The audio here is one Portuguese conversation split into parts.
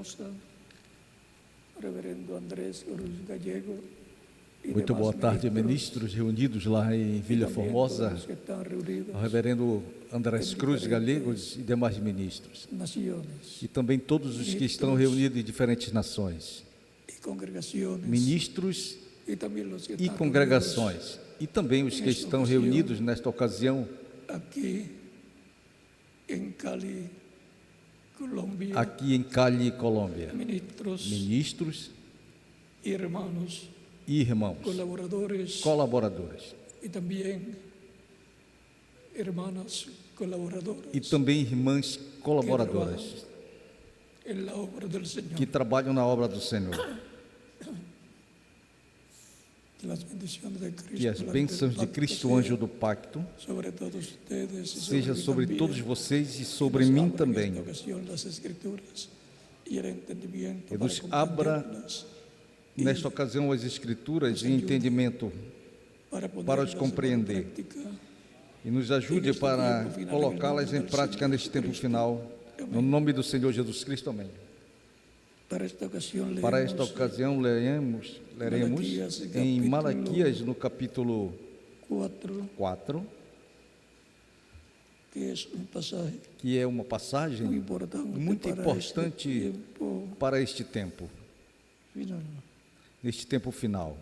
Formosa, Reverendo Andrés Cruz Gallego, e Muito boa demais tarde, ministros, ministros reunidos lá em Vila também Formosa, todos que estão reunidos ao reverendo Andrés em Cruz diferentes Galegos e demais ministros, naciones e também todos os que estão reunidos em diferentes nações, y congregaciones, ministros y también los que e están congregações, e também os que estão reunidos nesta ocasião reunidos aquí en Cali, Colombia, aqui em Cali, Colômbia, ministros ministros y hermanos, e irmãos, colaboradores colaboradores, y también hermanas colaboradoras e também irmãs colaboradoras en la obra del Señor. que trabalham na obra do Senhor. Que las bendiciones de Cristo, Que as el ángel bênçãos de pacto, Cristo, sea anjo do pacto, sobre todos ustedes y seja sobre mí todos también, vocês e que sobre nos mim abra en também. esta ocasión las Escrituras y el entendimiento Que para nos abra comprenderlas Nesta ocasião, as Escrituras e entendimento para para os ponerlas compreender en práctica. e nos ajude para colocá-las em prática neste tempo final. No nome do Senhor Jesus Cristo, amém. Para esta ocasión Para leemos esta ocasião, leremos em Malaquias, no capítulo 4, que es un pasaje que é uma passagem muy importante, muito para importante este tiempo para este tempo, final. neste tempo final.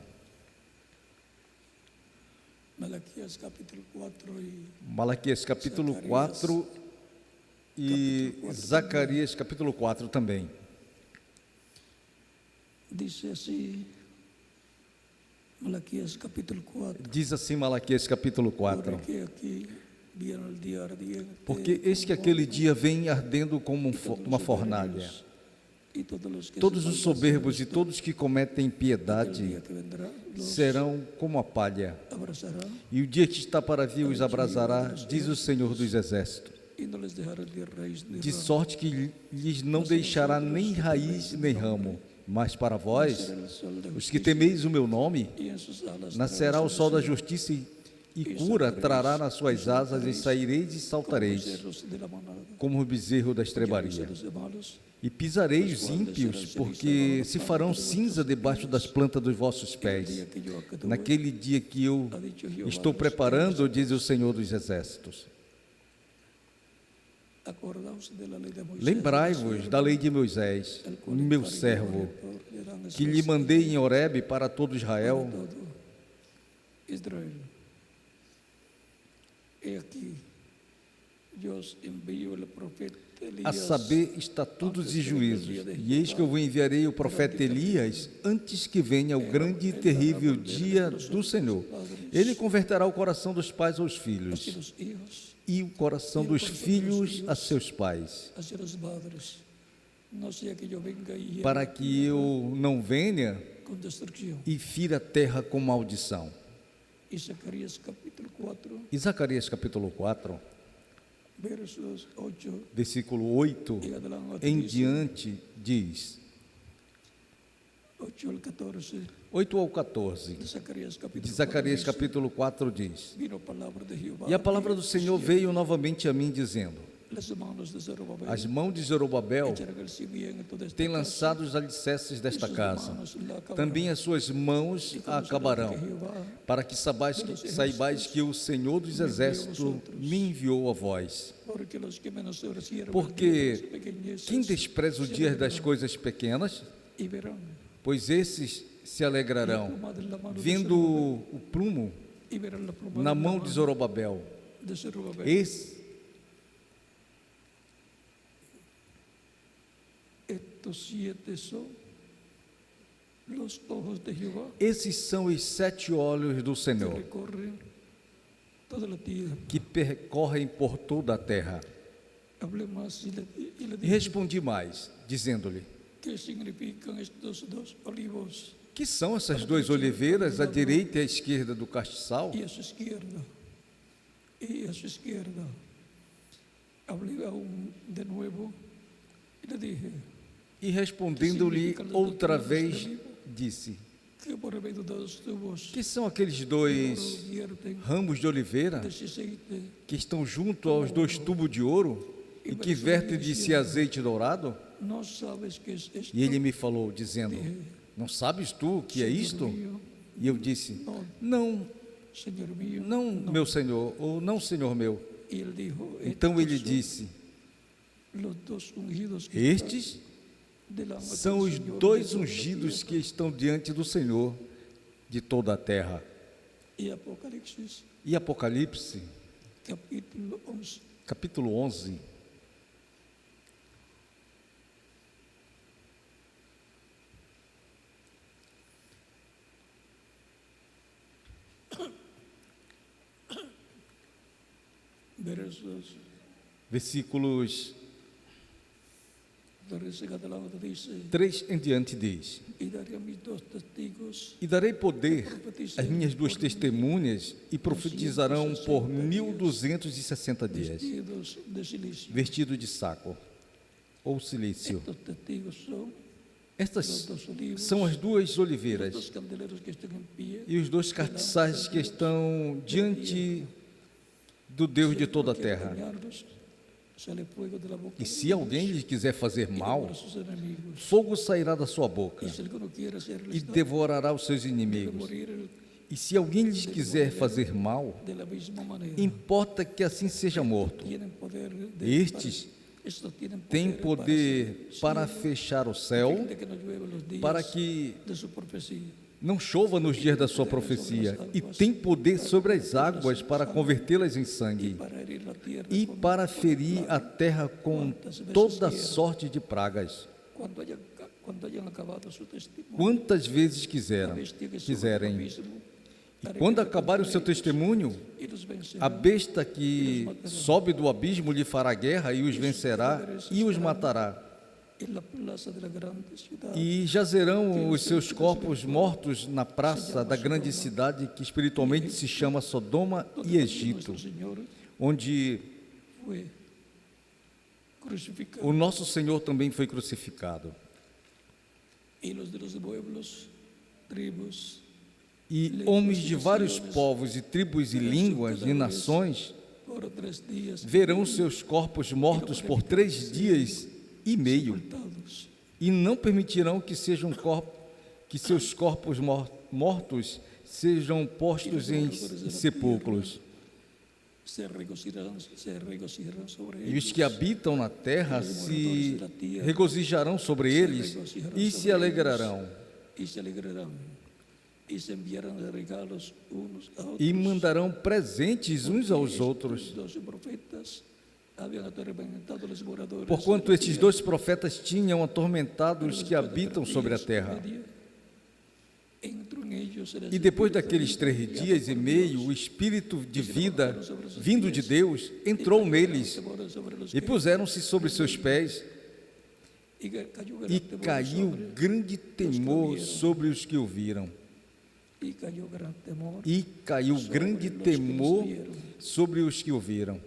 Malaquías capítulo 4 y Malaquias capítulo 4 e Zacarias capítulo 4 também. dice así, Malaquías capítulo 4. Diz assim Malaquias capítulo 4: Porque aquí vieron el día ardiente, Porque eis que aquele dia vem ardendo como uma fornalha. y todos los que Todos se os soberbos e todos que cometem el piedade día que vendrá los serão como a palha, abrazará e o dia que está para vir os abrasará, diz o Senhor dos Exércitos, y no les dejará de raíz ni de ramo. sorte que lhes não deixará nem raiz nem ramo. Mas para vós, Será el sol de os que justicia, temeis o meu nome, y en sus alas nascerá traerá o sol da salvación. justiça e cura trará nas suas asas, e saireis e saltareis, Becerros de la manada, como o bezerro da estrebaria. becerros de malos, E pisarei os ímpios, porque se farão cinza debaixo das plantas dos vossos pés. día que yo actúe, Naquele dia que eu ha dicho Jehová estou de los preparando, diz o Senhor dos Exércitos. Acordaos de la ley de Moisés, Lembrai-vos da lei de Moisés, el cual meu encargó servo, por Herán que lhe mandei em Horebe para todo Israel. todo Israel. He aquí, yo os envío el profeta A Elías, saber, estatutos e juízos. E eis que eu vos enviarei o profeta Elias, antes que venha o grande e terrível dia do Senhor. Ele converterá o coração dos pais aos hacia filhos, los hijos, e o coração dos filhos a seus pais, hacia los padres, no sea que yo venga y hiera para que eu não venha con destrucción. e fira a terra com maldição. Y Zacarías capítulo 4, E Zacarias capítulo 4, versos 8 versículo 8 y adelante, em dice, diante, diz, 8 al 14 8 ao 14, de Zacarías capítulo de Zacarias 4, capítulo 4 diz: vino palabra de Jehová, E a palavra do Senhor veio novamente a mim, dizendo: las manos de Zorobabel As mãos de Zorobabel echarán el cimiento de esta têm casa, lançado os alicerces desta casa, manos la acabarán. também as suas mãos a acabarão, para que saibais que o Senhor dos Exércitos me enviou a vós. Porque los que menospreciaron el Porque día de las pequeñeces quem despreza o dia das coisas pequenas, y verán pois esses se alegrarão, pluma de la mano de vendo Zorobabel, o plumo y verán la pluma na de la mão mano de Zorobabel. de Zorobabel. Estos 7 son los ojos de Jehová Esses são os 7 olhos do que Senhor, recorren toda la tierra. que percorrem por toda a terra. Hablé más y le E dije, respondi mais, dizendo-lhe: ¿qué significan estos dos olivos Que são essas duas oliveiras, à direita e à esquerda do castiçal? y a su izquierda? Y a su izquierda. Hablé aún de nuevo y le dije, E respondendo-lhe outra vez, disse: que por medio de dos tubos Que são aqueles dois vierten ramos de oliveira desse aceite que estão junto aos 2 tubos de ouro e que vertem de si azeite dourado? no sabes que es esto. E ele me falou, dizendo: não sabes tu o que é isto? E eu disse: não, Señor mío, não, meu Senhor, ou não, Senhor meu. Y él dijo, Então ele estos disse: son los dos ungidos que estes están delante del são os Señor dois de toda la ungidos tierra. que estão diante do Senhor de toda a terra. Y Apocalipsis E Apocalipse, capítulo 11. capítulo 11, Versos versículos 13 en adelante dice, 3 em diante diz: y daré a mis dos testigos E darei poder às minhas duas testemunhas e profetizarão por 1260 dias, vestidos de silicio. vestido de saco ou silício. Estos testigos son los Estas dos olivos, são as duas los oliveiras dos candeleros que están en pie, e os dois castiçais que estão diante do Deus de toda a terra. dañarlos, sale fuego de la boca E de se ellos alguém lhes quiser fazer y mal, devora sus enemigos. fogo sairá da sua boca Y si alguno quiere e hacerles daño, devorará os seus debe inimigos. morir E se alguém lhes quiser fazer mal, de la misma manera. importa que assim seja morto. Tienen poder de- Estes estos tienen têm para poder hacer para cielo, fechar o a fin céu, de que no llueva los días para que de su profecía. não chova nos dias da sua profecia, e tem poder sobre as águas para convertê-las em sangue, Para herir la tierra e con para ferir a terra com toda sorte de pragas, cuando hayan acabado su testimonio. quantas vezes La quiserem. bestia que sube del quiserem. abismo, E hará quando que acabar o seu contra ellos testemunho, y los vencerá. a besta que sobe do abismo lhe fará guerra e os vencerá e os matará. En la plaza de la grande ciudad, E jazerão os seus corpos mortos na praça da grande cidade que espiritualmente se chama Sodoma e Egito, nuestro Señor onde fue crucificado. o nosso Senhor também foi crucificado. Y los de los pueblos, tribus, E homens de vários povos e tribos e línguas e nações por 3 días verão seus corpos mortos por 3 dias e meio, sepultados. e não permitirão que seus corpos mortos sejam postos em sepulcros. Se regocijarán sobre E ellos. os que habitam na terra se regozijarão sobre eles e se alegrarão, Y se alegrarán. Y se enviarán regalos unos a otros. e mandarão presentes uns aos outros. Los 12 profetas habían atormentado a los moradores Porquanto de la estes tierra. 2 profetas tinham atormentado os que habitam sobre a terra. Entró en ellos el E depois espíritu daqueles 3 enviado dias e por meio, Dios, o espírito de vida vindo de Deus entrou neles, temor sobre los e que- puseram-se sobre seus pés, y cayó gran e temor caiu sobre- grande temor sobre os que o viram. y cayó gran temor E caiu sobre grande los que los temor vieron. sobre os que o viram.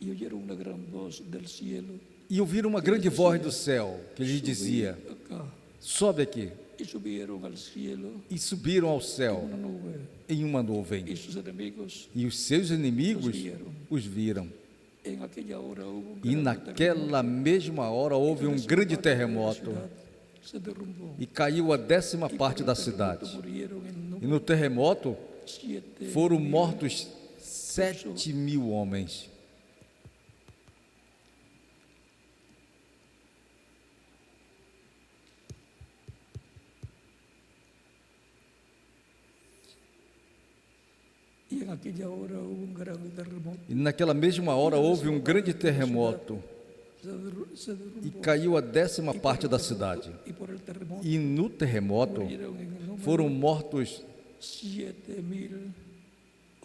Y oyeron una gran voz del cielo E ouviram uma grande voz do céu que lhes subir dizia: acá, sobe aqui. y subieron al cielo E subiram ao céu una nube, em uma nuvem. y sus enemigos. E os seus inimigos os viram. En aquella hora hubo un E gran naquela mesma hora houve um grande terremoto. se derrumbó. E caiu a 10ª parte da cidade. Murieron en E no terremoto 7 foram mortos 7.000 homens. y en aquella hora hubo un gran terremoto. E naquela mesma hora houve um grande terremoto. Se derrumbó. E caiu a 10ª parte da cidade. Y por el terremoto E no terremoto murieron en el número foram mortos 7.000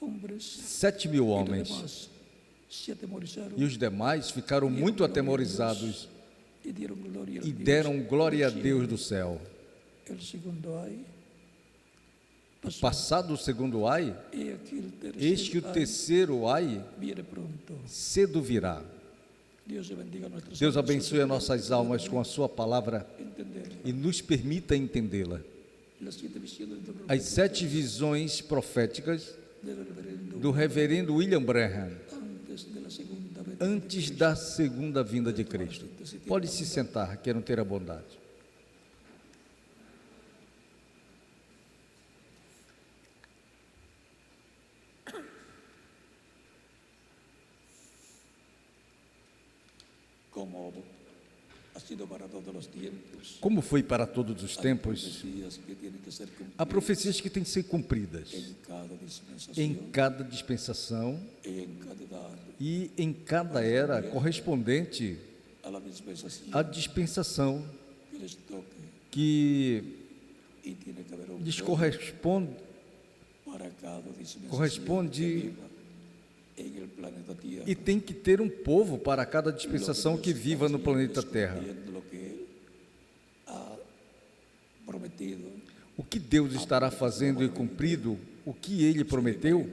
hombres. 7.000 Y los homens. demás se atemorizaron E os demais ficaram muito atemorizados y dieron gloria a e Dios. deram glória a Deus do céu. El segundo ay pasó. Passado o segundo ai, Y aquí el eis que o tercer ay terceiro ai viene pronto. cedo virá. Dios bendiga nuestras Deus almas, abençoe as nossas almas com a sua palavra entenderla. e nos permita entendê-la. Las 7 visiones del As 7 visões proféticas reverendo do reverendo William Branham antes de la segunda venida antes da segunda vinda de Cristo. Pode se sentar, quero ter a bondade. Como ha sido para todos os tempos, Como foi para todos os tempos, profecias que tienen que ser há cumpridas profecias que têm que ser cumpridas en cada dispensación em cada dispensação y en cada edad e em cada era correspondente a la dispensación à dispensação que les toque, que y tiene que haber un lhes pueblo corresponde, para cada dispensación corresponde que viva en el planeta Tierra. e tem que ter um povo para cada dispensação que viva no planeta Terra. Lo que Él ha prometido, O que Deus estará fazendo e cumprido, o que Ele prometeu,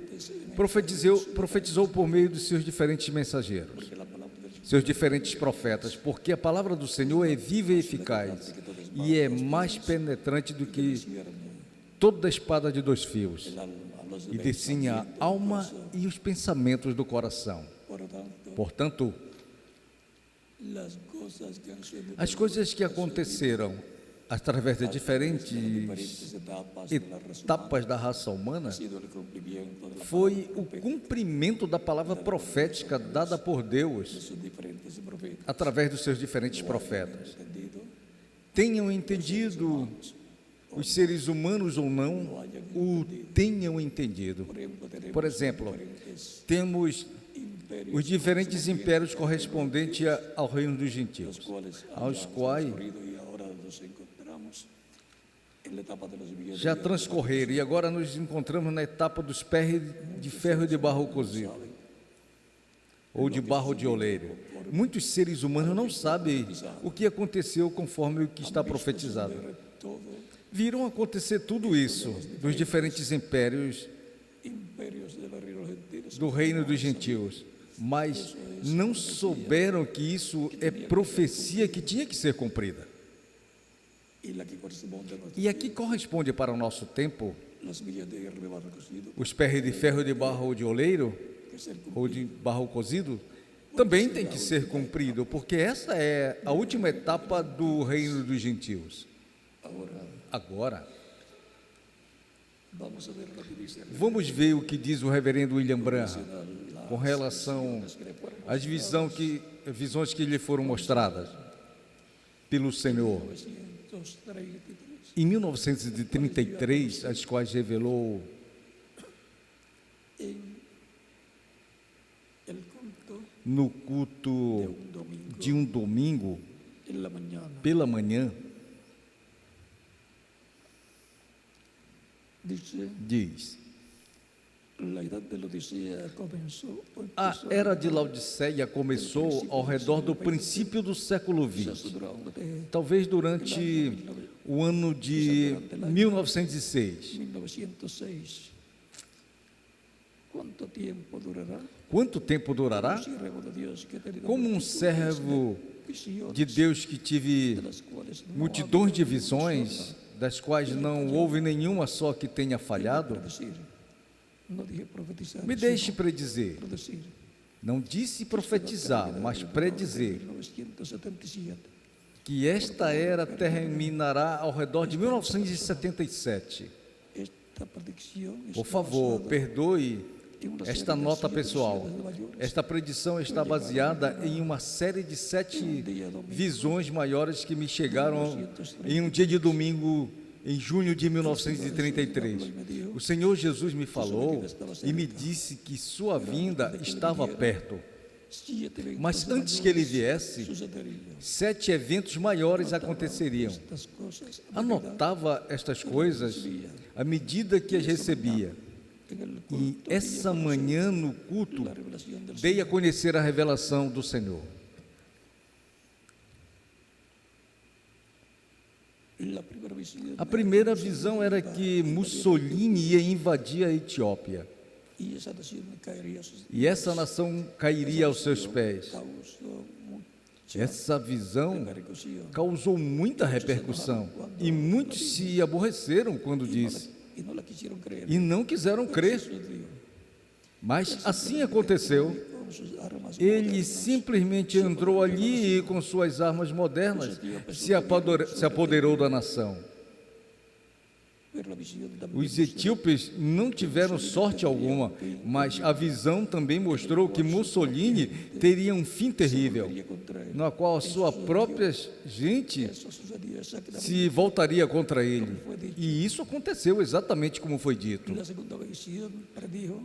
profetizou por meio dos seus diferentes mensageiros, que la palabra del Señor seus diferentes profetas, porque a palavra do Senhor é viva e eficaz e é mais penetrante do que cierne toda espada de dois fios el alma, los e descine a alma e os pensamentos do coração. Por tanto, Portanto, las cosas que han sido as coisas que aconteceram através de diferentes diferentes etapas da raça humana ha sido el cumplimiento de la foi o cumprimento da palavra profética dada por Deus sus diferentes profetas. através dos seus diferentes profetas. ¿Entendido? Tenham entendido, os seres humanos ou não, o tenham entendido. Por exemplo, Diferentes temos imperios os diferentes impérios correspondentes ao reino dos gentios, cuales aos quais transcurrido y ahora nos encontramos en la etapa de los billetes já transcorreram e agora nos encontramos na etapa dos pés de ferro e de barro cozido, ou de barro de oleiro. Muitos seres humanos não sabem o que aconteceu conforme o que está profetizado. todo Viram acontecer tudo isso dos diferentes impérios imperios de los reinos gentiles do reino dos gentios, mas não souberam que isso é profecia que tinha que ser cumprida. y la que corresponde a nuestro E aqui corresponde para o nosso tempo los billetes de hierro de barro cocido, os pés de ferro de barro de oleiro que ser ou de barro cozido também tem que ser cumprido, porque essa é a última etapa do reino dos gentios. Agora, vamos a ver lo que dice vamos ver o que diz o reverendo William Branham com relação às visões que lhe foram mostradas pelo Senhor. 1933. Em 1933, as quais revelou En el culto no culto un domingo de um domingo, en la mañana, pela manhã, diz: la edad de la Odisea comenzó o a empezó era de Laodiceia começou ao redor do princípio do século XX, durante talvez durante o ano de 1906. 1906. ¿Cuánto tiempo durará? Quanto tempo durará? Siervo de Dios que ha tenido Como um multitudes servo visiones, de Deus que tive de las cuales no multidões de ha habido visões, das quais não houve nenhuma só que tenha falhado, predecir. No dije profetizar, me deixe predizer. sino predecir. Não disse profetizar, mas predizer 1977. que esta era terminará ao redor de 1977. Esta predicción Por está favor, basada perdoe en una esta serie de nota 7 pessoal. visiones mayores. Esta predição está baseada em uma série de 7 visões maiores que me chegaram em um dia de domingo, em junho de 1933. O Senhor Jesus me falou e me disse que sua vinda estava perto. 7 eventos Mas antes que ele viesse, sucederían. 7 eventos maiores aconteceriam. Estas cosas Anotava estas coisas à medida que as recebia. en el E culto essa manhã no culto la revelación del dei a conhecer a revelação do Senhor. La primera visión A primeira visão era que Mussolini ia invadir a Etiópia y esa nación caería a sus e essa nação cairia aos seus pés. causó mucha Essa visão repercusión causou muita repercussão e muitos se aborreceram quando disse y no la quisieron creer. e não quiseram crer. Sucedió. Mas assim aconteceu. con sus armas Ele modernas, simplesmente entrou ali e, com suas armas modernas, se apoderou da nação. pero la visión también Os mostró etíopes não tiveram sorte alguma, mas a visão também mostrou que Mussolini teria um fim terrível, que contra él. na qual a sua própria gente Eso sucedió exactamente. se voltaria contra ele. E isso aconteceu exatamente como foi dito. La segunda visión predijo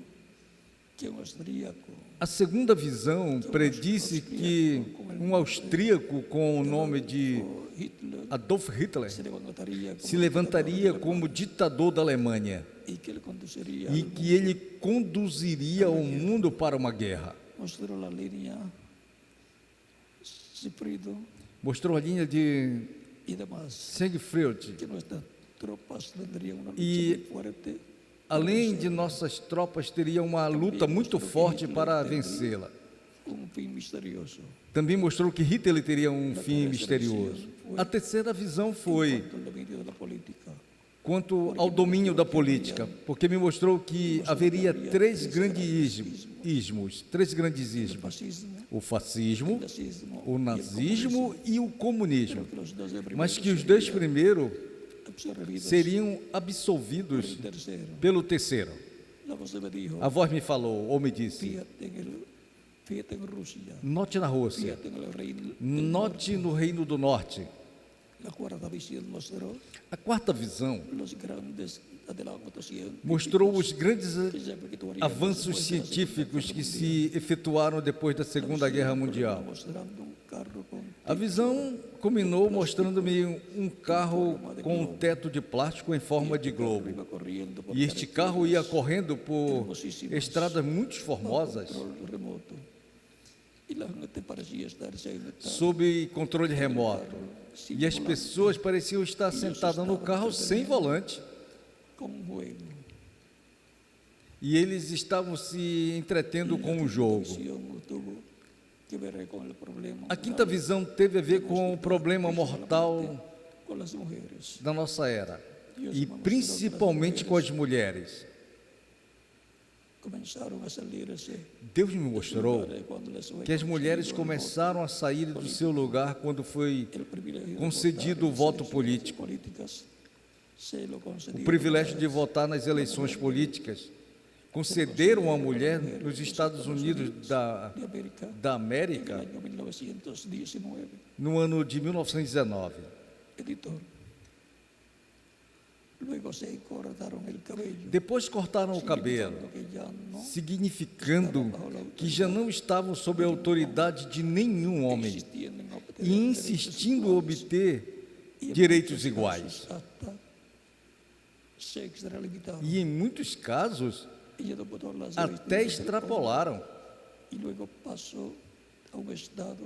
que un austríaco A segunda visão predisse que um austríaco com o nome de Hitler Adolf Hitler se levantaria se levantaria como ditador da Alemanha y que él conduciría e que ele conduziria o mundo para uma guerra. mostró la línea Sigfrido Mostrou a linha de y demás, Siegfried. que nuestras tropas tendrían una lucha Y muy fuerte, Além de nossas tropas, teria uma luta muito forte para vencê-la. un fin misterioso. Também mostrou que Hitler teria um fim misterioso. A terceira visão foi Cuanto al dominio de la política, quanto ao domínio da política, porque me mostrou que haveria três grandes ismos, el fascismo, o fascismo, el nazismo, o nazismo e o comunismo, que los dos de primero mas que os dois primeiros absorbidos seriam por absolvidos el tercero. pelo terceiro. La voz me dijo, A voz me falou, ou me disse, fíjate en Rusia, note na Rússia, fíjate en el reino. note no Reino do Norte. La cuarta visión mostró A quarta visão los grandes adelantos científicos mostrou os grandes que se efectuarían avanços después de la científicos Segunda que Guerra se efetuaram depois da Segunda Guerra Mundial. mostrando un carro con A visão culminou mostrando-me um carro com um teto de plástico em forma de globo. iba corriendo por E este carro ia correndo por estradas muito formosas, control remoto. Y la gente parecía estar sob controle remoto. E as pessoas pareciam estar sentadas no carro sem volante. con un juego. E eles estavam se entretendo com um jogo. Visión tuvo que ver con el problema A quinta visão teve a ver com o problema mortal con las mujeres. da nossa era, e principalmente com as mulheres. Comenzaron a salirse Deus me mostrou cuando les fue que as mulheres começaram a sair do seu lugar quando foi el privilegio de concedido o voto político, políticas, se lo o concedieron privilégio de votar nas eleições políticas. Concederam à mulher nos Estados Unidos de América da en el América año 1919. no ano de 1919. Editor. Luego se cortaron el cabello, Depois cortaram o cabelo, que ya no significando que já não estavam sob a autoridade de nenhum homem existían en obtener e insistindo em obter direitos iguais. hasta se extralimitaron. E em muitos casos Ella adoptó las até vestiduras del extrapolaram. hombre y luego pasó a un estado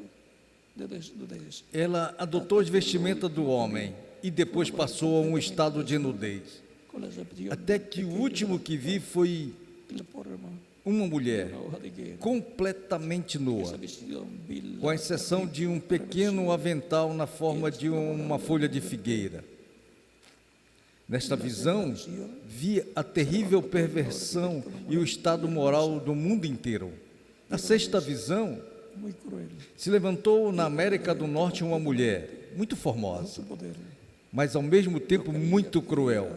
de desnudez. Ela adotou as vestimentas do homem e depois passou a um estado de nudez. Con la excepción Até que o último que vi foi de la forma uma mulher de una hoja de guerra. completamente nua, Esa visión vil, com exceção de um pequeno avental na forma de uma folha de figueira. Nesta visão, vi a terrível perversão e o estado moral do mundo inteiro. Na sexta visão, muy cruel, se levantou na América do Norte uma mulher muito formosa, su poder. mas ao mesmo tempo muito cruel.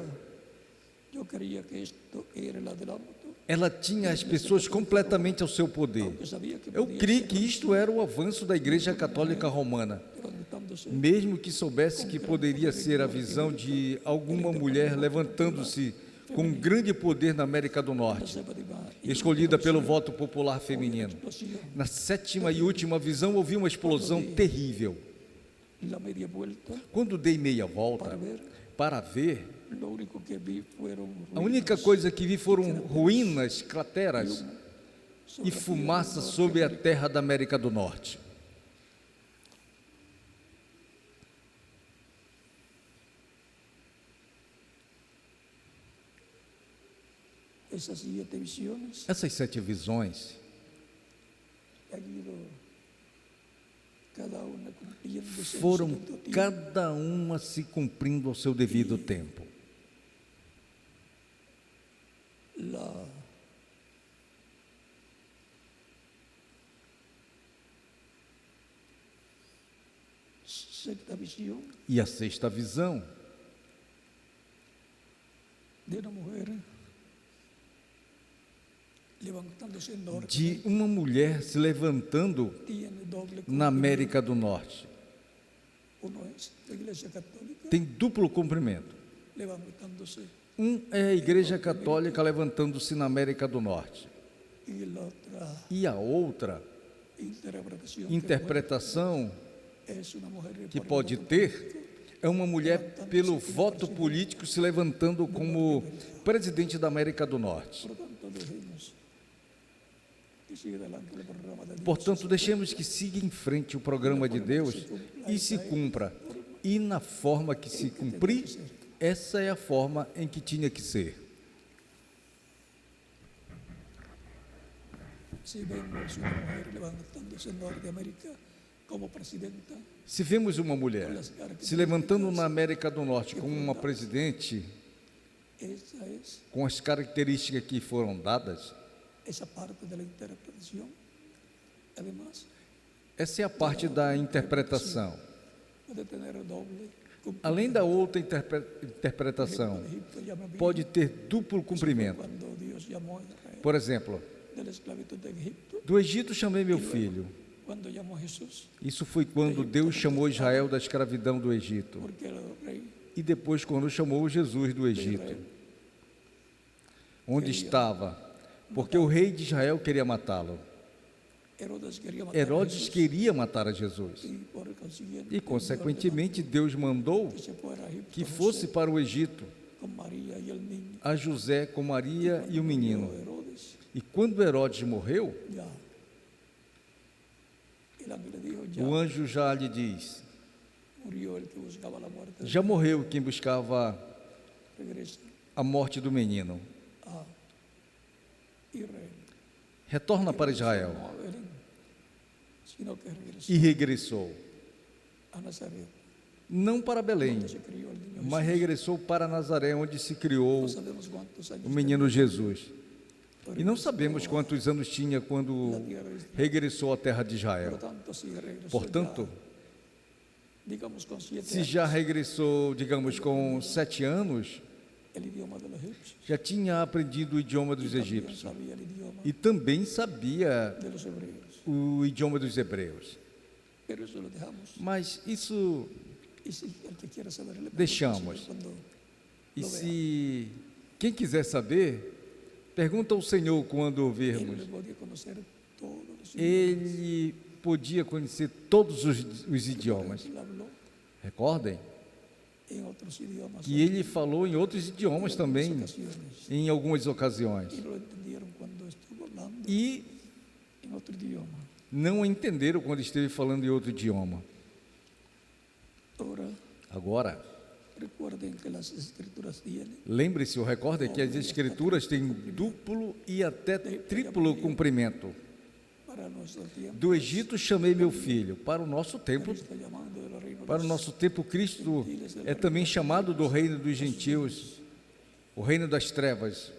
Yo creía que esto era el adelanto, Ela tinha as pessoas completamente ao seu poder. que sabía que Eu podía creio ser, que isto era o avanço da Igreja Católica Romana, levantándose mesmo que soubesse que poderia ser a visão de alguma mulher levantando-se com um grande poder na América do Norte, escolhida pelo voto popular feminino. explosión. Na sétima e última visão, ouvi uma explosão terrível. La media vuelta Quando dei meia volta para ver, lo único que vi fueron a única coisa que vi foram ruínas, crateras e fumaça sobre a terra da América do Norte. esas 7 visiones Essas 7 visões han ido cada una cumpliéndose en su foram debido tiempo. cada uma se cumprindo ao seu devido tempo. sexta visión E a sexta visão de una mujer levantándose en norte, de uma mulher se levantando tiene doble na América do Norte. Uno es la Iglesia Católica Tem duplo cumprimento. levantándose Um é a Igreja Católica levantando-se na América do Norte. y la otra E a outra interpretação es una mujer que por el pode voto ter é uma mulher pelo voto político se levantando como presidente da América do Norte. Por lo tanto, dejemos que siga adelante el programa de Dios. Portanto, deixemos que siga em frente o programa de Deus e se cumpra. E na forma que se cumprir, essa é a forma em que tinha que ser. Si vemos una mujer levantándose en Norteamérica como presidenta, Se vemos uma mulher se levantando na América do Norte como uma presidente, esa es com as características que foram dadas, esa parte de la interpretación. Además, essa é a parte da interpretação. puede tener doble cumplimento. Além da outra interpretação, De Egipto llama bien pode ter duplo cumprimento. cuando Dios llamó a Israel Por exemplo, de la esclavitud de Egipto, do Egito chamei meu filho. cuando llamó a Jesús, Isso foi quando Deus chamou Israel da escravidão do Egito. porque era el rey E depois quando chamou Jesus do Egito. Onde estava? Porque o rei de Israel queria matá-lo. Herodes quería matar a Herodes Jesús, queria matar a Jesus. y por consiguiente E, consequentemente, Deus mandou que se fuera a Egipto que fosse para o Egito con María y el niño. a José com Maria e o menino. Murió Herodes, E quando Herodes morreu, ya. El ángel le dijo, ya o anjo já lhe diz: murió el que buscaba la muerte. já morreu quem buscava Regresa a morte do menino. a Israel. Retorna para Israel. No a Belén, sino que regresó E regressou. a Nazaret, Não para Belém, donde se crió el niño mas Jesús. regressou para Nazaré, onde se criou No sabemos cuántos años o menino tenía, Jesus. pero E não regresó sabemos a quantos anos tinha quando la tierra de Israel. regressou à terra de Por Israel. lo tanto, si regresó Portanto, ya, digamos con 7 se años, já regressou, digamos, com 7 anos, el idioma de los egipcios, já tinha aprendido o idioma dos también egípcios sabía el idioma e também sabia de los hebreos. o idioma dos hebreus. Pero eso lo dejamos. Mas isso, Y si el que quiera saber, le pregunta al Deixamos. Señor cuando e lo vea. se quem quiser saber, pergunta ao Senhor quando Él ouvirmos. le podía conocer todos los idiomas. Ele podia conhecer todos os idiomas. Él habló Recordem en otros idiomas que ele falou em outros idiomas en também, algunas ocasiones, em algumas ocasiões. y lo entendieron cuando estuvo hablando E en otro idioma. não entenderam quando esteve falando em outro idioma. Ahora, Agora, recuerden que las escrituras tienen lembre-se ou recordem que as escrituras têm duplo e até triplo cumprimento. para nuestro tiempo. Do Egito chamei meu filho. Para o nosso tempo, Está llamando del reino de para o nosso tempo, Cristo é também chamado do reino dos gentios, o reino das trevas,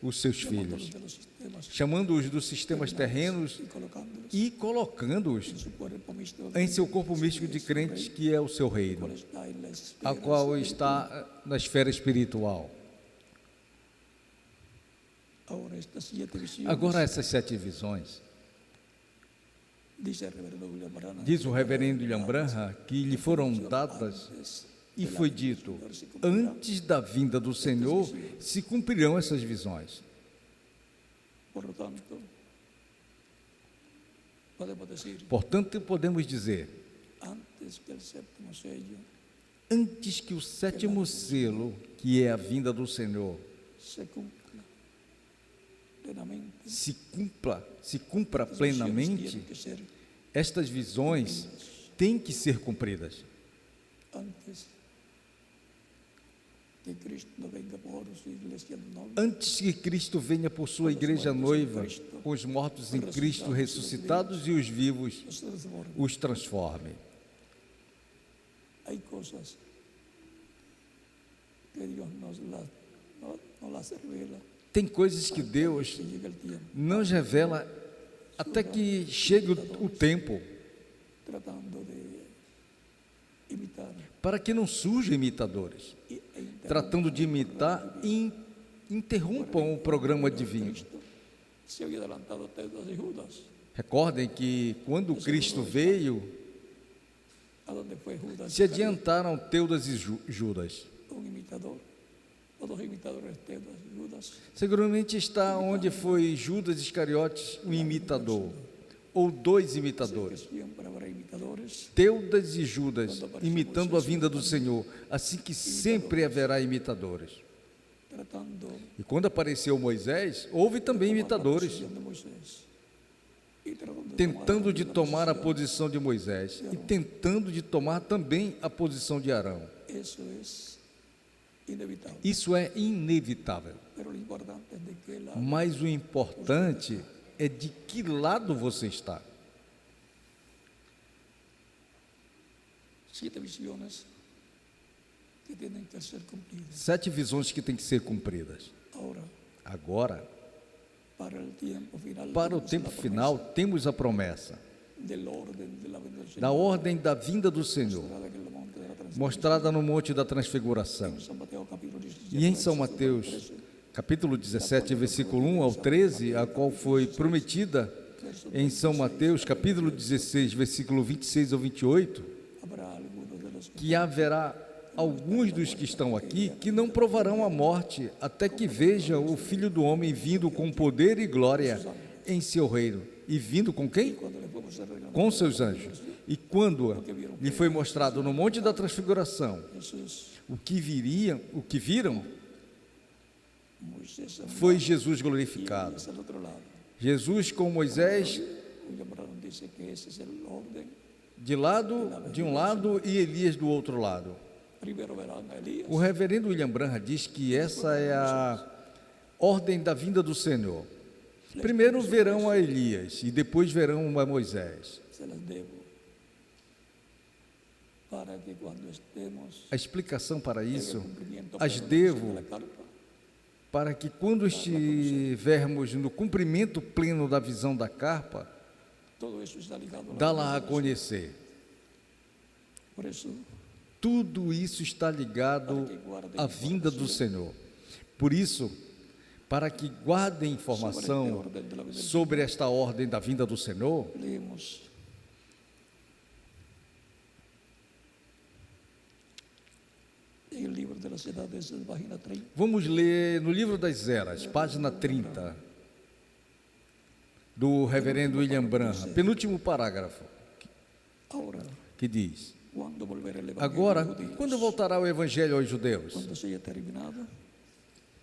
os seus filhos, de los sistemas chamando-os dos sistemas terrenos y colocándolos e colocando-os en su cuerpo místico, em seu corpo místico de crentes, que é o seu reino, cual está en las a esferas qual está na esfera espiritual. Ahora, estas 7 visiones, Agora, essas 7 visões, dice el reverendo William Branham, diz o reverendo William Branham, que lhe foram dadas e foi dito: antes da vinda do Senhor se cumprirão essas visões. por lo tanto, podemos decir, Portanto, podemos dizer: antes que el séptimo sello antes que o 7º selo, que é a vinda do Senhor, se cumpla plenamente, se cumpra estas visiones plenamente, tienen que ser estas visões têm que ser cumpridas. antes que Cristo venga por su iglesia noble, Antes que Cristo venha por sua igreja noiva, com os mortos em Cristo ressuscitados e os vivos nos transforme. os transforme. Hay cosas que Dios no las revela Tem coisas que Deus que llega el tiempo, não revela até que chegue o tempo, tratando de imitar para que não surjam imitadores, tratando de imitar e interrompam o programa divino. Cristo se había adelantado a Teudas y Judas. Recordem que quando Cristo veio, ¿A dónde fue Judas? se adiantaram Teudas e Judas. Un imitador, o dos imitadores, Teudas y Judas. Seguramente está onde foi Judas Iscariotes, um imitador, ou dois Que imitadores. siempre habrá imitadores, Teudas e Judas, imitando a vinda do Senhor, assim que sempre haverá imitadores. tratando E quando apareceu Moisés, houve também imitadores, de Moisés y tratando de tentando de tomar a posición. posição de Moisés e tentando de tomar também a posição de Arão. Eso es inevitable. Isso é inevitável. Pero lo importante es de que la Mas o importante é de que lado você está. 7 visiones que tienen que ser cumplidas. 7 visões que têm que ser cumpridas. Ahora, Agora, para el tiempo final, para o tenemos tempo la final, temos a promessa promesa del orden de la venida del Señor, da ordem da vinda do Senhor, mostrada en el monte de la transfiguración. mostrada no Monte da Transfiguração. En San Mateo capítulo 17, E em São versículo Mateus, 13, capítulo 17, versículo 1 ao 13, a qual foi prometida em São Mateus, capítulo 16, versículo 26 ao 28, habrá algunos de los que haverá alguns dos que estão aqui que não provarão a morte até que vejam o Filho do Homem vindo com poder e glória em seu reino. E vindo com quem? cuando le fuimos a regalar Com seus anjos. E quando lhe foi mostrado no Monte da Transfiguração Jesús, o que viram, Moisés foi Jesus glorificado. es al otro lado. Jesus com Moisés William Branham dice que ese es el orden. de um lado e Elias do outro lado. Primero verán a Elías, O reverendo William Branham diz que essa é a ordem da vinda do Senhor. Primeiro verão a Elias e depois verão a Moisés. se las debo, para que cuando estemos A explicação para en el isso cumplimiento as pleno devo de la carta, para que quando estivermos no cumprimento pleno da visão da carpa, todo eso está ligado a la dá-la a venida del conhecer. Señor. Por eso, Tudo isso está ligado à vinda do Senhor. Por isso, para que guardem informação sobre esta ordem da vinda do Senhor, leemos en el libro de las edades, página 30, vamos ler no livro das Eras, página 30, do reverendo William Branham, penúltimo parágrafo, ahora, que diz: cuando volverá el evangelio agora, a los judíos, quando voltará o evangelho aos judeus? cuando se haya terminado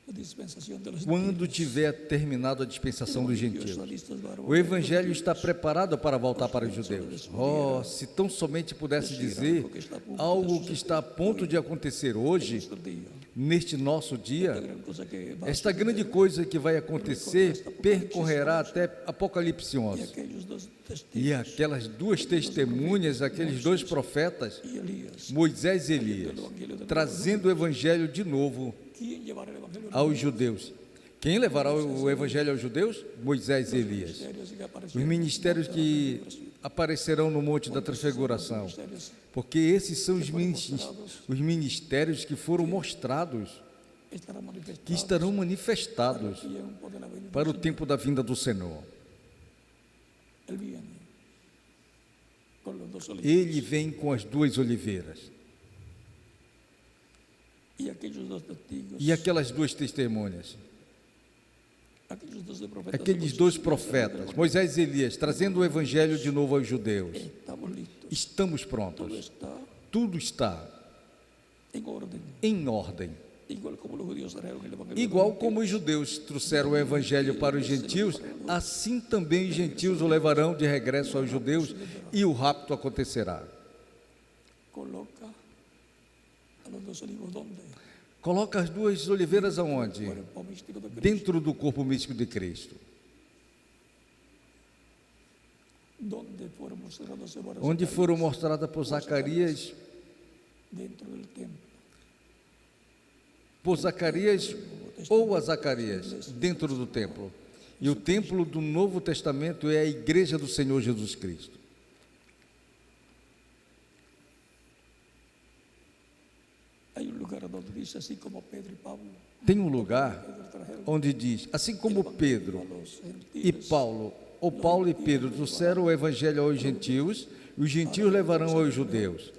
la dispensación de los Quando gentiles, tiver terminado a dispensação dos Dios gentios. está listo para O volver a los evangelho judíos. está preparado para voltar para os judeus. Oh, se tão somente pudesse dizer algo que está a ponto de acontecer hoje, Nuestro día, neste nosso la dia, gran cosa que va a esta grande coisa que vai acontecer percorrerá até Apocalipse y 11. aquellos dos testigos E aquelas duas testemunhas, aqueles dois profetas, y Elías, Moisés e Elias, trazendo o evangelho de novo ¿quién llevará el evangelio? aos judeus. Quem levará o evangelho aos judeus? Moisés e Elias. Ministerios que Os aparecieron, ministérios que aparecerão no Monte da Transfiguração, ministerios porque esses são os ministérios que foram mostrados, estarán manifestados que estarão manifestados tiempo de la venida para o del tempo da vinda do Senhor. Señor. Él viene con los dos olivos Ele vem com as duas oliveiras y aquellos dos testigos, e aquelas duas testemunhas, aquellos dos profetas, aqueles dois profetas, Moisés e Elias, trazendo o evangelho de novo aos judeus. estamos listos, Estamos todo prontos, está tudo está en orden, em ordem. igual como los judíos trajeron el evangelio, Igual como os judeus trouxeram o evangelho para os gentios, assim também os gentios o levarão de regresso aos judeus e o rapto acontecerá. coloca a los dos olivos donde Coloca as duas oliveiras aonde? cuerpo místico de Cristo, Dentro do corpo místico de Cristo. donde fueron mostrados Onde foram mostradas por Zacarias, dentro del templo, ou a Zacarias, dentro do templo. E o templo do Novo Testamento é a igreja do Senhor Jesus Cristo. Hay un lugar donde dice así como Pedro y Pablo. Tem um lugar Pedro trajeron onde diz, assim como el evangelio Pedro a los e gentiles, Paulo, ou Paulo e Pedro trouxeram o evangelho aos gentios, e os gentios levarão aos judeus.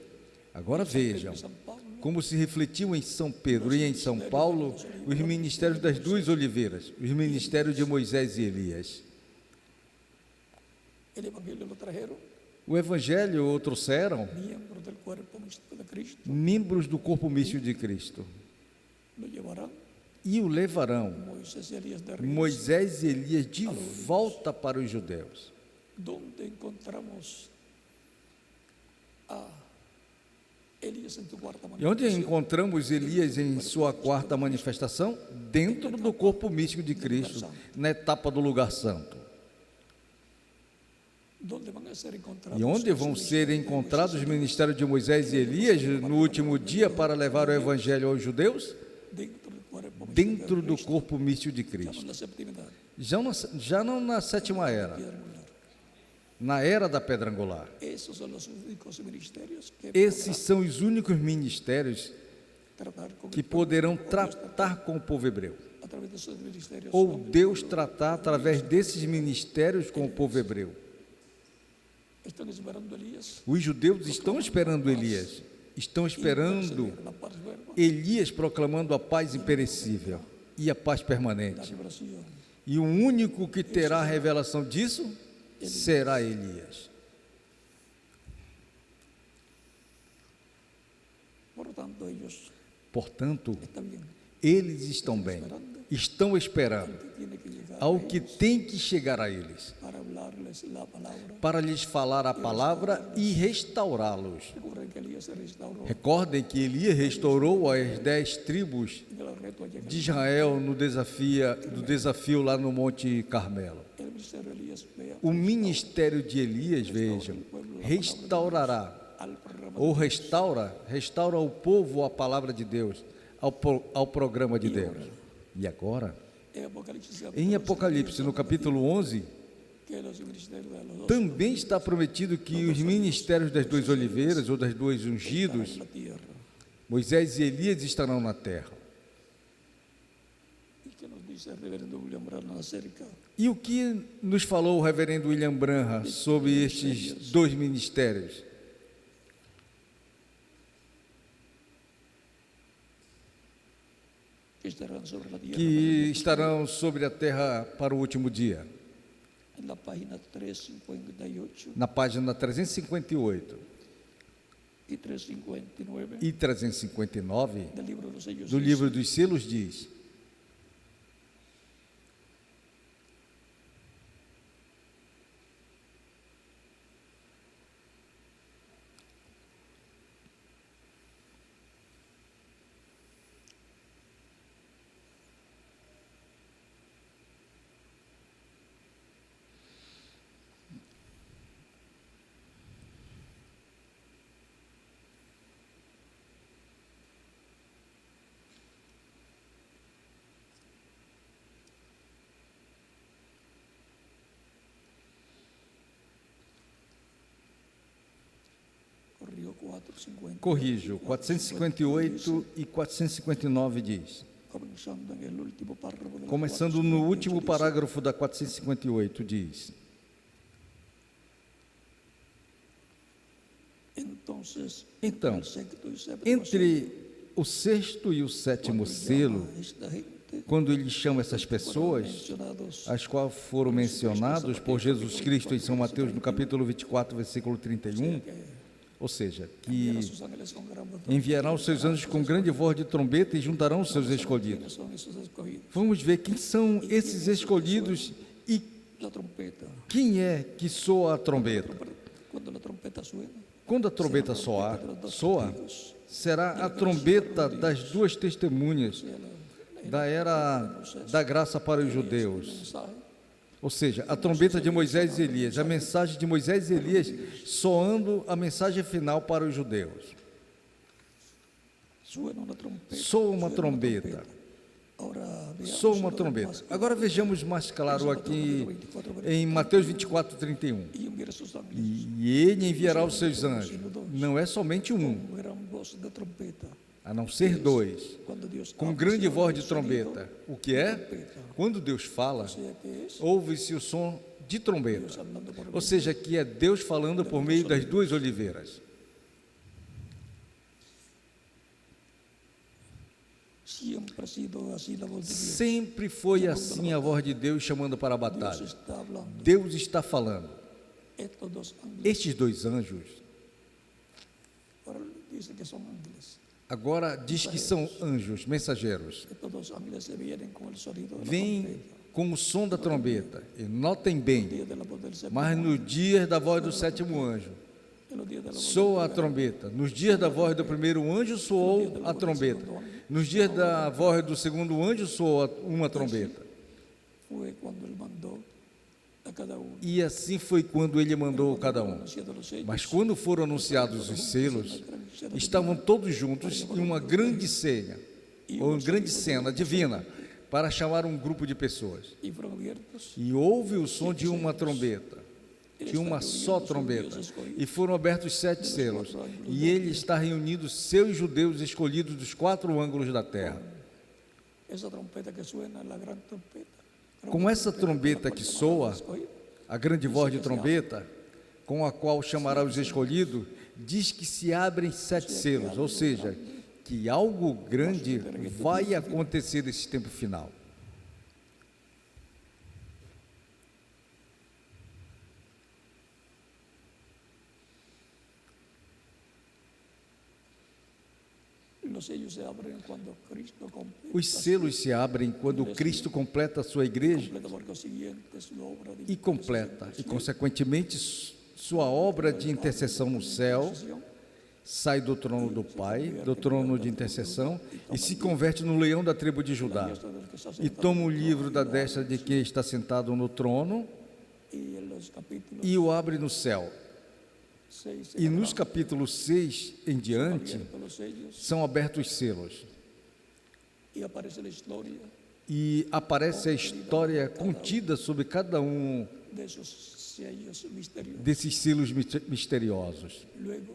Agora vejam, San Pablo, como se refletiu em São Pedro e em São Paulo os ministérios das duas oliveiras, os ministérios de Moisés e Elias. el evangelio lo trajeron O evangelho o trouxeram miembros del cuerpo místico de Cristo, membros do corpo místico de Cristo lo llevarán e o levarão Moisés y Elías de regreso. Moisés e Elias de volta para os judeus. Donde encontramos a Elías en su cuarta E onde manifestación, encontramos Elias em sua quarta manifestação? Dentro do corpo místico de Cristo, na etapa do lugar santo. donde van a ser encontrados E onde vão ser encontrados os ministérios de Moisés e Elias no último dia para levar o evangelho aos judeus? dentro del cuerpo místico Dentro de do Cristo. corpo místico de Estamos en Cristo. la septima edad, Já não na sétima era, piedra angular. na era da pedra angular. Esos son los únicos ministerios que Esses são os únicos ministérios podrán tratar con que el pueblo, poderão tratar com o povo hebreu. a través de esos ministerios. Ou Deus tratar através desses ministérios com o povo hebreu. Están esperando Elías. Os judeus estão esperando Elias, estão esperando La paz verba, Elias proclamando a paz imperecível e a paz la permanente. liberación. E o único que terá a revelação disso será Elias. Por lo tanto, ellos Portanto, están bien. eles estão bem, estão esperando Que tiene que llegar ao que tem que chegar a eles, para hablarles la palabra. para lhes falar a palavra e restaurá-los. Recuerden que Elías se restauró Recordem que Elias restaurou as 10 tribos en el reto allá en de Israel no desafio lá no Monte Carmelo. el ministerio de Elías. Vea, O ministério de Elias, vejam, restaurará al programa ou restaura o povo à palavra de Deus, ao programa de Deus. E agora, en Apocalipsis, em Apocalipse, no capítulo 11, que los ministerios de los dos também está prometido que os ministérios das duas oliveiras ou das duas ungidos, en la tierra. Moisés e Elias, estarão na terra. Y que nos dice el reverendo William Branham acerca E o que nos falou o reverendo William Branham sobre estes dois ministérios? que estarán sobre la tierra. Que estarão sobre a terra para o último dia. En la página 358 Na página 358 y 359 e 359 del libro de los sellos. do livro dos selos diz: Corrió 450. corrijo, 458 e 459 diz, Comenzando en el último párrafo de la começando no 458, último dice, parágrafo da 458, diz: Entonces, Então, el sexto y séptimo entre o sexto e o sétimo sello, selo, llama a esta gente, quando ele chama essas fueron pessoas, mencionados as quais foram mencionados por Jesus Cristo em São Mateus, no capítulo 24, versículo 31, ou seja, enviará que sus ángeles con gran voz de enviará os seus anjos com grande voz de trombeta e juntarão os seus escolhidos. ¿Quiénes son esos escogidos? Vamos ver quem são esses escolhidos e La trompeta. quem é que soa a trombeta. Cuando la trompeta suena, Quando a trombeta soa, será a trombeta das duas testemunhas da era da graça para os judeus. mensaje, Ou seja, a trombeta de Moisés e Elias, a mensagem de Moisés e Elias soando a mensagem final para os judeus. suena una trompeta. Soa uma suena trombeta. Ahora veamos Soa uma lo trombeta. demás. Agora vejamos mais claro aqui em Mateus 24, 31. Y enviará sus ángeles E ele enviará os seus anjos. Não é somente um, con gran voz de trompeta. a não ser dois, Cuando Dios com habla, grande se voz oye de el sonido trombeta. O que é? trompeta. Quando Deus fala, O sea que es ouve-se o som de Dios trombeta. hablando por Ou medio. seja, que é Deus falando por meio das duas oliveiras. Siempre ha sido así la voz de Dios. Sempre foi assim a voz de Deus chamando para a Dios batalha. está hablando. Deus está falando. Estos dos ángeles, Estes dois anjos, ahora dice que son ángeles. agora diz que são anjos, mensageiros. Estos dos ángeles se vienen con el sonido de la Vêm trompeta. com o som da trombeta. E notem bem, Día de la voz del séptimo mas no ángel, dia da voz do sétimo anjo, en los días de la voz soa a trombeta. Nos dias da voz do primeiro anjo, soou a trombeta. Nos dias da voz do segundo anjo, soou uma trombeta. fue cuando él mandó a cada uno. E assim foi quando ele mandou cada um. Anunciado los sellos, Mas quando foram anunciados os selos, estavam todos juntos em uma grande cena, ou uma grande cena divina, para chamar um grupo de pessoas. y fueron abiertos E houve o som de uma trombeta, de uma só trombeta, e foram abertos 7 selos, e ele está reunindo seus judeus escolhidos dos 4 ângulos da terra. esa trompeta que suena, la gran trompeta. Com essa trombeta que soa, a grande voz de trombeta, com a qual chamará os escolhidos, diz que se abrem 7 selos, ou seja, que algo grande vai acontecer nesse tempo final. Los sellos se abren cuando Cristo completa, Os selos se abrem quando Cristo completa a sua igreja completa por consiguiente su obra de e completa, e consequentemente sua obra de intercessão no céu, intercesión, sai do trono do Pai, do trono de intercessão, e se converte no leão da tribo de Judá, diestra del que está e sentado, toma o livro da destra de quem está sentado no trono y en los capítulos e o abre no céu. 6 E nos capítulos 6 em diante, abiertos los sellos são abertos os selos. y aparece la historia E aparece a história contida sobre cada um de esos sellos misteriosos. desses selos misteriosos. Luego,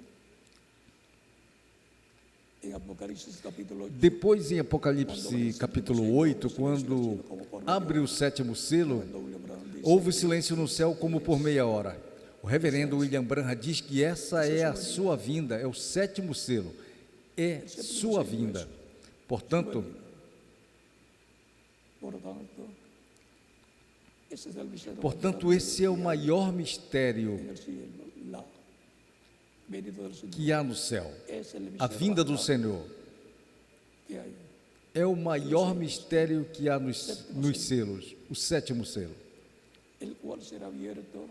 en Apocalipsis capítulo 8, Depois, em Apocalipse capítulo 8, quando abre o 7º selo, William Brown dice, houve silêncio no céu como por meia hora. O reverendo William Branham diz que essa é a sua vinda, é o 7º selo, é sua vinda. Portanto, por tanto, ese es el misterio portanto, esse é o maior mistério en el cielo, la venida del Señor. que há no céu, Es el a misterio vinda do Senhor. que hay. É o maior mistério que há nos selos, o 7º selo, El cual será abierto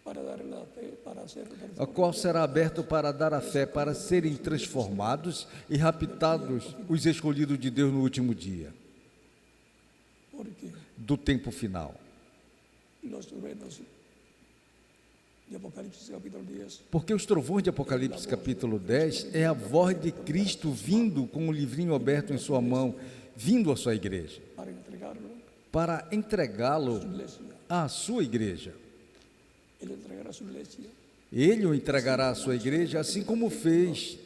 para dar la fe, para hacer a qual será aberto para dar a fé, para serem transformados e raptados os escolhidos de Deus no último dia, porque do tempo final. los truenos de Apocalipsis capítulo 10 Porque os trovões de Apocalipse capítulo 10 é a voz de Cristo vindo com o livrinho aberto em sua mão, vindo à sua igreja, para entregarlo para entregá-lo a su iglesia. à sua igreja. Él entregará a su iglesia, Ele o entregará à sua igreja, assim como fez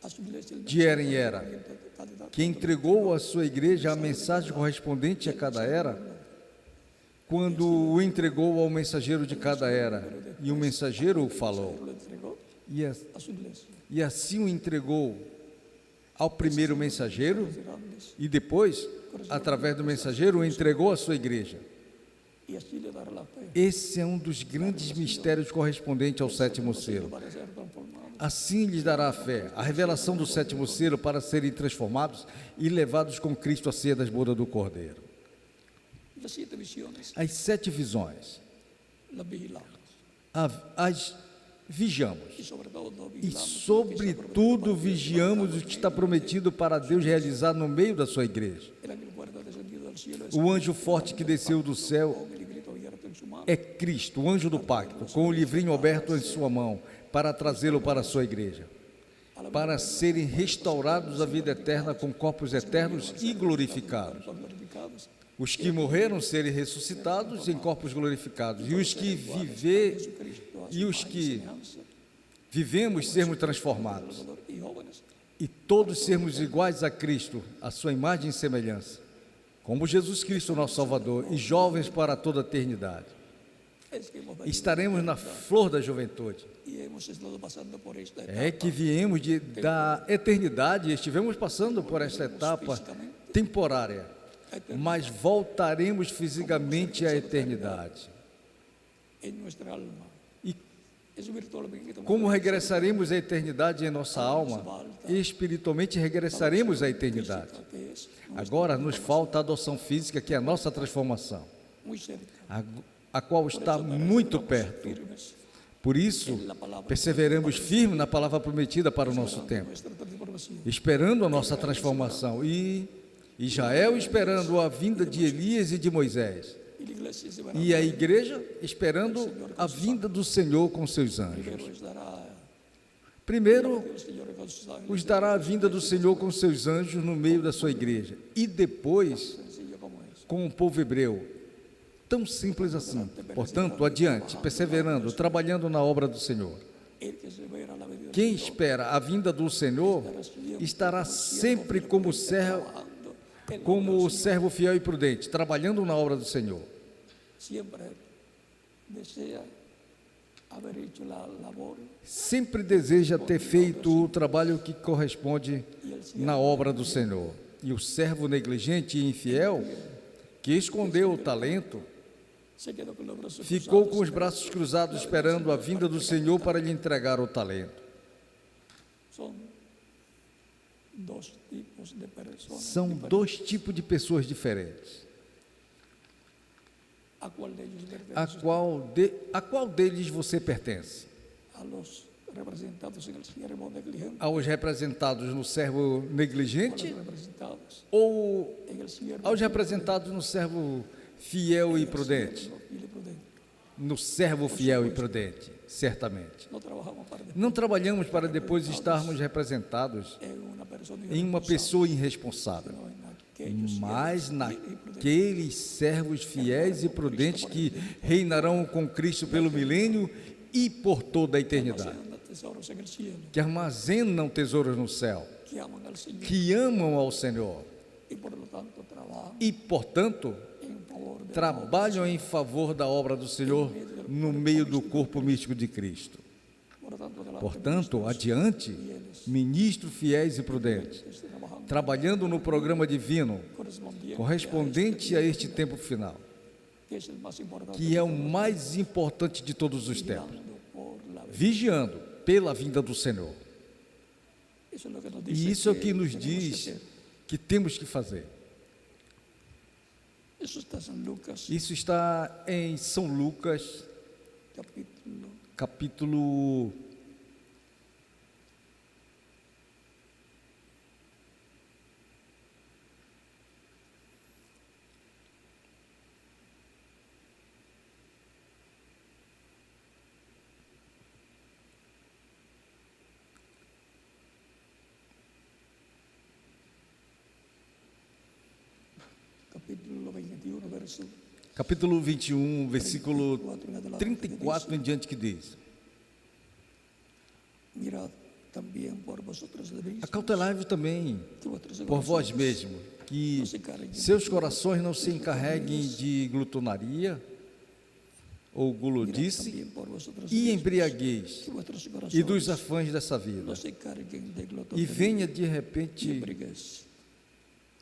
a su iglesia el de era em era, mensaje que entregou à sua igreja a mensagem correspondente a cada era, quando o entregou ao mensageiro de cada era, e o mensageiro o falou, lo entregó a su iglesia. e assim o entregou ao primeiro mensageiro, Los grandes, e depois, através do mensageiro, o entregou à sua igreja. y así le dará la fe Esse é um dos grandes mistérios correspondente ao 7º selo. para ser transformado. Assim lhes dará a fé, a revelação do 7º selo para serem transformados e levados com Cristo à ceia das bodas do Cordeiro. Las 7 visiones As 7 visões, las vigilamos as vigiamos. y sobre todo E vigilamos sobretudo vigiamos o que está prometido para Deus realizar no meio da sua igreja. el ángel fuerte descendido del cielo es O anjo forte que desceu do céu con el librito abierto en su mano é Cristo, o anjo do pacto, com o livrinho aberto em sua mão, para trazê-lo para a sua igreja, para serem restaurados à vida eterna com corpos eternos e glorificados. glorificados Os que morreram serem ressuscitados em corpos glorificados, e os que vivemos sermos transformados. y jóvenes jóvenes, e todos sermos iguais a Cristo, a sua imagem e semelhança, como Jesus Cristo, nosso Salvador, e jovens para toda a eternidade. es que hemos venido Estaremos na flor da juventude. y hemos estado pasando por esta É etapa que viemos da eternidade e estivemos passando por esta etapa temporária, mas voltaremos fisicamente à eternidade. en nuestra alma. E Es virtualmente que como regressaremos à eternidade em nossa alma, espiritualmente regressaremos à eternidade. que es Agora nos falta a adoção física, que é a nossa transformação, muy cerca. a qual está muito perto. Firmes Por isso, perseveramos firmes na palavra prometida para o nosso tempo, nuestra transformación. esperando a nossa transformação. E Israel esperando a vinda de Elias e de Moisés. Y la iglesia se va E a igreja esperando a vinda do Senhor com seus anjos. primero les dará Primeiro, el Señor con sus ángeles, os dará a vinda do Senhor com seus anjos no meio da sua igreja. E depois, sencillo como es. com o povo hebreu. Tão simples assim. Portanto, adiante, perseverando, trabalhando na obra do Senhor. El que se verá la venida Quem espera a vinda do Senhor estará sempre como servo fiel e prudente, trabalhando na obra do Senhor. siempre desea haber hecho la labor Sempre deseja ter feito o trabalho que corresponde na obra do Senhor. E o servo negligente e infiel, que escondeu o talento, se quedó con los brazos ficou cruzados. com os braços cruzados esperando a vinda do Senhor para lhe entregar o talento. Son dos tipos de personas. São dois tipos de pessoas diferentes. ¿A cuál de ellos pertenece? A qual deles você pertence? A los representados en el siervo negligente, Aos representados no servo a los negligente representados ou en el siervo aos representados no servo fiel e prudente? fiel y prudente. No servo fiel e prudente, certamente. No trabajamos para Não trabalhamos para depois estarmos representados en una persona em uma pessoa irresponsável, sino en aquellos mas siervos fieles y prudentes naqueles servos fiéis e prudentes que reinarão com Cristo pelo milênio e por toda a eternidade, almacenan tesoros en el cielo, que armazenam tesouros no céu, que aman al Señor que amam ao Senhor y por lo tanto trabajan e, portanto, en favor de trabalham em favor da obra do Senhor no meio do corpo místico de Cristo. Portanto, adiante, ministros fiéis e prudentes, trabalhando no programa divino correspondente a este tempo final, que es el más importante, que é o mais importante de todos os tempos, por la vida. vigiando pela vinda do Senhor. Eso es lo que nos E dice isso é o que nos tenemos diz hacer. que temos que fazer. Eso está en Lucas Isso está em São Lucas, capítulo capítulo 21, verso capítulo 21, versículo 34 em diante, que diz: mirad también por vosotros mismos, acautelai-vos também que vuestros por vós corazones mesmos, que seus corações não se encarreguem de glutonaria ou mirad gulodice también por vosotros e mismos, embriaguez que vuestros e dos corazones afãs dessa vida, no se carguen de e glotonería venha de y repente embriaguez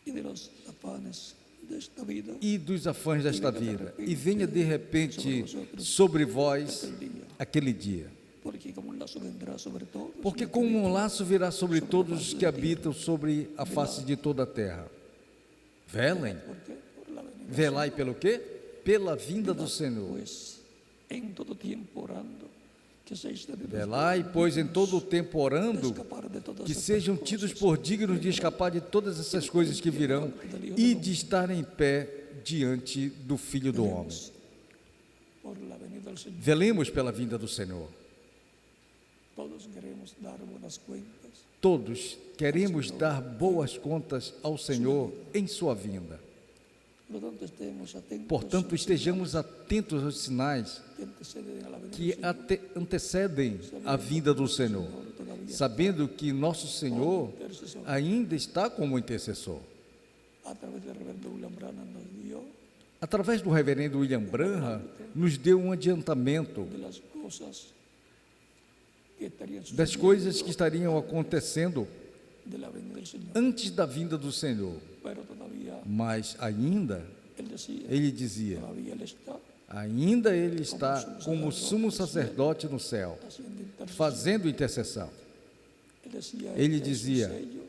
y de los afanes de esta vida, e dos afãs desta vida, e venha de repente sobre vós aquele dia. porque como un lazo vendrá sobre todos, Porque como um laço virá sobre todos os que habitam sobre a face de toda a terra. Velem. porque por la venida, Velai pelo quê? Pela vinda do Senhor. pues en todo tiempo orando, que seis tenidos Velai, pois, em todo o tempo de orando, escapar de todas que estas sejam cosas, tidos por dignos de escapar de todas essas coisas que virão e de estar em pé diante do Filho do Homem. por la venida del Señor. Velemos pela vinda do Senhor. Todos queremos dar buenas cuentas, Todos queremos dar boas contas ao Senhor em sua vinda. por lo tanto estemos atentos, Portanto, estejamos atentos aos sinais que anteceden a la venida que del Señor. antecedem a vinda do Senhor. sabendo que nosso Senhor intercesor, ainda está como intercessor. a través del reverendo William Branham nos dio Através do reverendo William Branham, nos deu um adiantamento de las cosas que estarían das sucediendo coisas que estariam acontecendo de la venida del Señor. antes da vinda do Senhor. Pero todavía, Mas ainda, él decía, ele dizia, todavía él está ainda ele está como sumo sacerdote no céu, haciendo intercesión. fazendo intercessão. Él decía, Ele "Este es un dizia, sello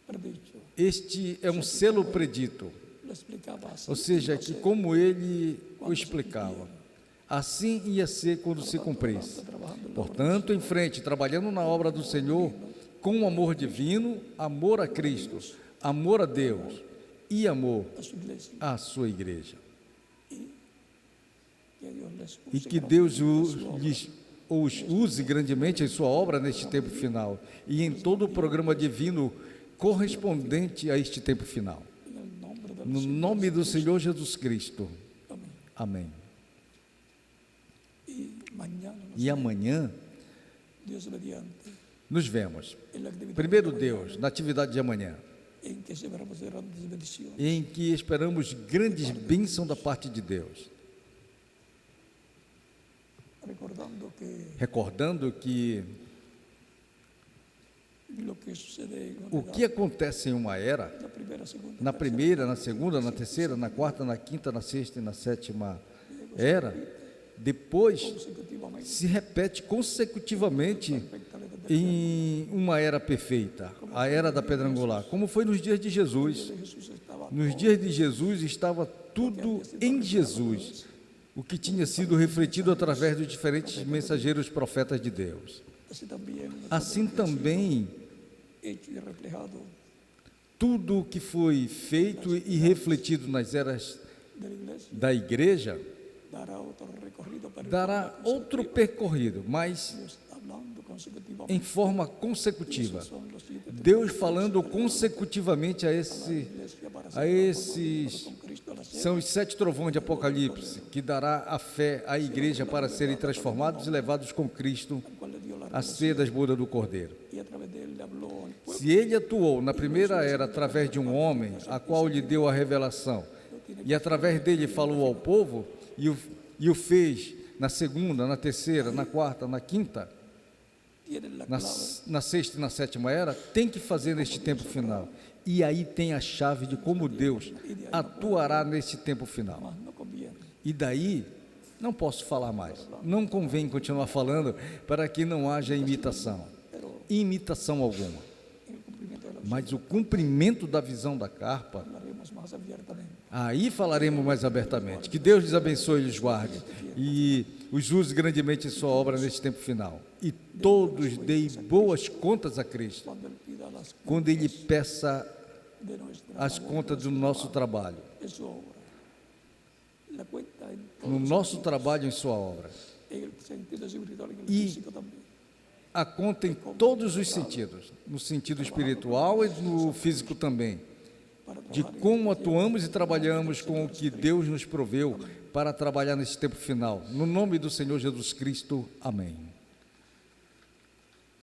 predicho". Este é um selo predito, Lo explicaba así, ou seja, no que sé, como ele o cuando se explicava, cumpliera. assim ia ser quando se cumprisse. Portanto, em frente, trabalhando na obra do Senhor, com amor divino, amor a Cristo, amor a Deus e amor a su iglesia, à sua igreja. que Dios les E use que Deus grandemente en su obra. os use grandemente em sua obra neste tempo final e em todo o programa divino correspondente a este tempo final. En el nombre del No Señor nome do Jesucristo. Senhor Jesus Cristo. Amén. Amém. Y mañana E amanhã Dios mediante nos vemos. en la actividad Primeiro de Deus, na atividade de amanhã, en que celebramos de grandes bendiciones, em que esperamos grandes bênçãos da parte de Deus. Recordando que lo que sucede en una o edad, que acontece em uma era, la primera, segunda, na primeira, na segunda, na terceira, na quarta, na quinta, na sexta e na sétima era, depois consecutivamente, se repete consecutivamente perfecta la edad de em uma era perfeita, a era da pedra angular, como foi nos dias de Jesus. Jesús estaba Nos dias de Jesus estava tudo em Jesus, o que tinha sido refletido através dos diferentes mensageiros profetas de Deus. así también Assim também, hecho y reflejado tudo o que foi feito e refletido nas eras de la iglesia da igreja dará otro recorrido para el dará outro percorrido, mas Dios hablando consecutivamente. em forma consecutiva. Son los 7 Deus falando consecutivamente a iglesia para ser esses con Cristo a la são os 7 trovões de Apocalipse, que dará a fé à igreja para serem transformados e levados com Cristo cual le dio la a ser das bodas do Cordeiro. y a través de él le habló al pueblo. Se ele atuou na primeira era através de um homem, a qual lhe deu a revelação, e através dele falou ao povo, e o fez na segunda, na terceira, na quarta, na quinta, Tienen la na, clave, na sexta e na sétima era, tem que fazer neste tempo final. E aí tem a chave de como Deus atuará neste tempo final. mas no conviene. E daí, não posso falar mais. Não convém continuar falando para que não haja imitação. Imitação alguma. En el cumplimiento de la Mas o cumprimento da visão da carpa, hablaremos más abiertamente. aí falaremos mais abertamente. Que Deus lhes abençoe e lhes guarde e os use grandemente em sua obra neste tempo final. E todos deem boas contas a Cristo, Cuando él pida las quando Ele peça de nuestra as contas do nosso trabalho, en su obra. La cuenta en todo no nosso trabalho em sua obra. en el sentido espiritual y en el Y- físico también. A conta em todos os sentidos, no sentido espiritual e no físico também, Para de trabajar como atuamos e trabalhamos com o que Deus nos proveu para trabalhar nesse tempo final. No nome do Senhor Jesus Cristo, amém.